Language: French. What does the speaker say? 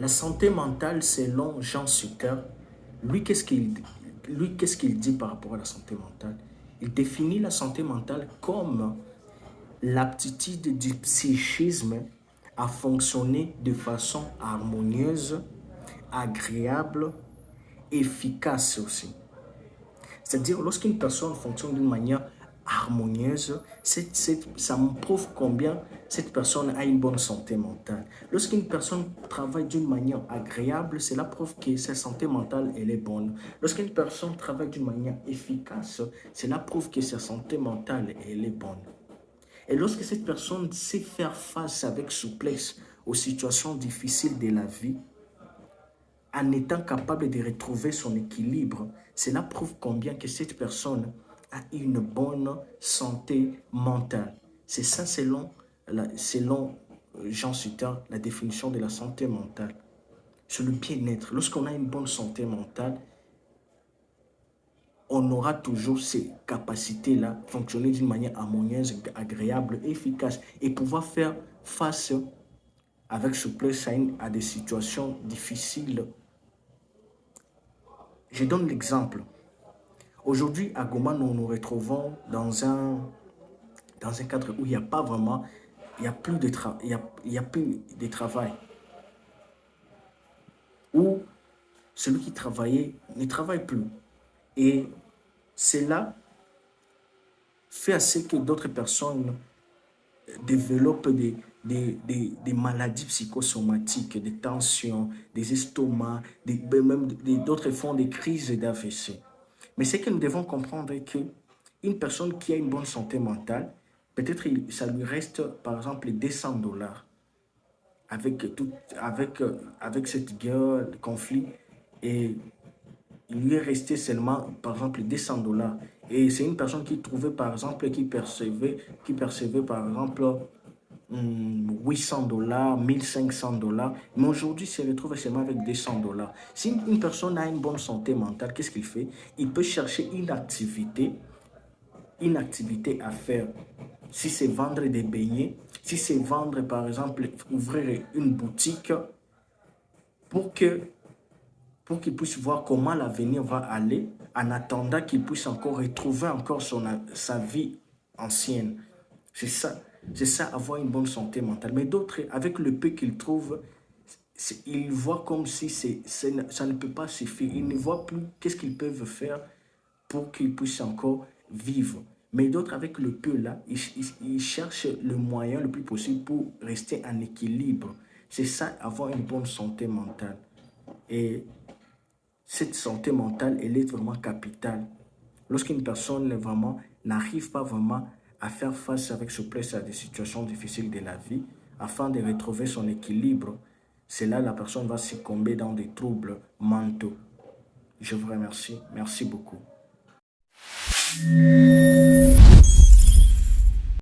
La santé mentale, selon Jean Sutter, qu'est-ce qu'il dit par rapport à la santé mentale? Il définit la santé mentale comme l'aptitude du psychisme à fonctionner de façon harmonieuse, agréable, efficace aussi. C'est-à-dire, lorsqu'une personne fonctionne d'une manière harmonieuse, ça me prouve combien cette personne a une bonne santé mentale. Lorsqu'une personne travaille d'une manière agréable, cela prouve que sa santé mentale elle est bonne. Lorsqu'une personne travaille d'une manière efficace, cela prouve que sa santé mentale elle est bonne. Et lorsque cette personne sait faire face avec souplesse aux situations difficiles de la vie, en étant capable de retrouver son équilibre, cela prouve combien que cette personne a une bonne santé mentale. C'est ça selon Jean Sutter, la définition de la santé mentale. C'est le bien-être. Lorsqu'on a une bonne santé mentale, on aura toujours ces capacités-là, fonctionner d'une manière harmonieuse, agréable, efficace, et pouvoir faire face avec souplesse à des situations difficiles. Je donne l'exemple. Aujourd'hui, à Goma, nous nous retrouvons dans un cadre où il n'y a pas vraiment, il n'y a plus de travail. Où celui qui travaillait ne travaille plus. Et cela fait à ce que d'autres personnes développent des maladies psychosomatiques, des tensions, des estomacs, même d'autres font des crises d'AVC. Mais ce que nous devons comprendre est qu'une personne qui a une bonne santé mentale, peut-être ça lui reste par exemple 200 dollars avec cette guerre, le conflit, et il lui est resté seulement par exemple 200 dollars. Et c'est une personne qui trouvait par exemple, qui percevait par exemple 800 dollars, 1500 dollars, mais aujourd'hui se retrouve seulement avec 200 dollars. Si une personne a une bonne santé mentale, qu'est-ce qu'il fait? Il peut chercher une activité à faire. Si c'est vendre des beignets, si c'est vendre par exemple, ouvrir une boutique pour qu'il puisse voir comment l'avenir va aller en attendant qu'il puisse encore retrouver encore sa vie ancienne. C'est ça, avoir une bonne santé mentale. Mais d'autres, avec le peu qu'ils trouvent, ils voient comme si ça ne peut pas suffire. Ils ne voient plus qu'est-ce qu'ils peuvent faire pour qu'ils puissent encore vivre. Mais d'autres, avec le peu là, ils cherchent le moyen le plus possible pour rester en équilibre. C'est ça, avoir une bonne santé mentale. Et cette santé mentale, elle est vraiment capitale. Lorsqu'une personne vraiment n'arrive pas vraiment à faire face avec souplesse à des situations difficiles de la vie, afin de retrouver son équilibre, c'est là la personne va succomber dans des troubles mentaux. Je vous remercie. Merci beaucoup.